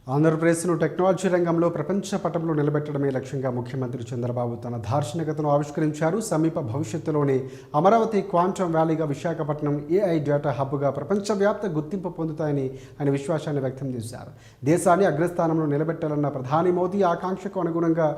ఆంధ్రప్రదేశ్ను టెక్నాలజీ రంగంలో ప్రపంచ పటంలో నిలబెట్టడమే లక్ష్యంగా ముఖ్యమంత్రి చంద్రబాబు తన దార్శనికతను ఆవిష్కరించారు. సమీప భవిష్యత్తులోనే అమరావతి క్వాంటమ్ వ్యాలీగా, విశాఖపట్నం ఏఐ డేటా హబ్గా ప్రపంచవ్యాప్త గుర్తింపు పొందుతాయని ఆయన విశ్వాసాన్ని వ్యక్తం చేశారు. దేశాన్ని అగ్రస్థానంలో నిలబెట్టాలన్న ప్రధాని మోదీ ఆకాంక్షకు అనుగుణంగా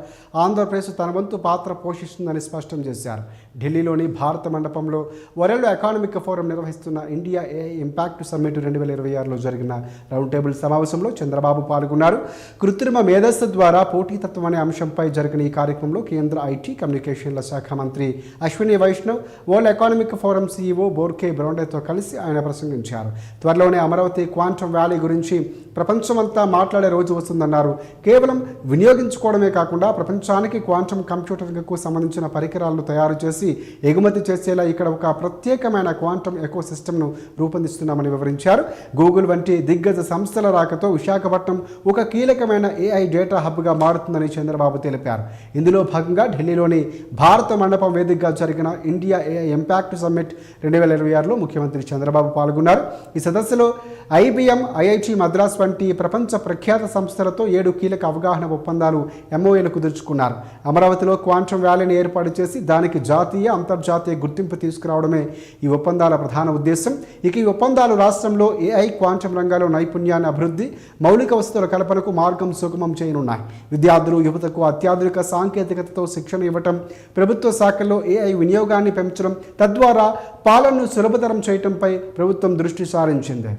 ఆంధ్రప్రదేశ్ తన వంతు పాత్ర పోషిస్తుందని స్పష్టం చేశారు. ఢిల్లీలోని భారత మండపంలో వరల్డ్ ఎకానమిక్ ఫోరం నిర్వహిస్తున్న ఇండియా ఏఐ ఇంపాక్ట్ సమ్మిట్ 2026లో జరిగిన రౌండ్ టేబుల్ సమావేశంలో చంద్రబాబు పాల్గొన్నారు. కృత్రిమ మేధస్సు ద్వారా పోటీతత్వం అనే అంశంపై జరిగిన ఈ కార్యక్రమంలో కేంద్ర ఐటీ కమ్యూనికేషన్ల శాఖ మంత్రి Ashwini Vaishnaw, World Economic Forum CEO Borge బ్రౌండేతో కలిసి ఆయన ప్రసంగించారు. త్వరలోనే అమరావతి క్వాంటమ్ వ్యాలీ గురించి ప్రపంచమంతా మాట్లాడే రోజు వస్తుందన్నారు. కేవలం వినియోగించుకోవడమే కాకుండా ప్రపంచానికి క్వాంటమ్ కంప్యూటర్కు సంబంధించిన పరికరాలను తయారు చేసి ఎగుమతి చేసేలా ఇక్కడ ఒక ప్రత్యేకమైన క్వాంటమ్ ఎకో సిస్టమ్ను రూపొందిస్తున్నామని వివరించారు. గూగుల్ వంటి దిగ్గజ సంస్థల రాకతో విశాఖపట్నం ఒక కీలకమైన ఏఐ డేటా హబ్గా మారుతుందని చంద్రబాబు తెలిపారు. ఇందులో భాగంగా ఢిల్లీలోని భారత మండపం వేదికగా జరిగిన ఇండియా ఏఐ ఇంపాక్ట్ సమ్మిట్ 2026లో ముఖ్యమంత్రి చంద్రబాబు పాల్గొన్నారు. ఈ సదస్సులో ఐబిఎం, ఐఐటి మద్రాస్ వంటి ప్రపంచ ప్రఖ్యాత సంస్థలతో 7 కీలక అవగాహన ఒప్పందాలు ఎంఓఏలు కుదుర్చుకున్నారు. అమరావతిలో క్వాంటమ్ వ్యాలీని ఏర్పాటు చేసి దానికి జాతీయ, అంతర్జాతీయ గుర్తింపు తీసుకురావడమే ఈ ఒప్పందాల ప్రధాన ఉద్దేశం. ఇక ఈ ఒప్పందాలు రాష్ట్రంలో ఏఐ, క్వాంటమ్ రంగాల్లో నైపుణ్యాన్ని అభివృద్ధి, మౌలిక వసతుల కల్పనకు మార్గం సుగమం చేయనున్నాయి. విద్యార్థులు, యువతకు అత్యాధునిక సాంకేతికతతో శిక్షణ ఇవ్వటం, ప్రభుత్వ శాఖల్లో ఏఐ వినియోగాన్ని పెంచడం, తద్వారా పాలనను సులభతరం చేయడంపై ప్రభుత్వం దృష్టి సారించింది.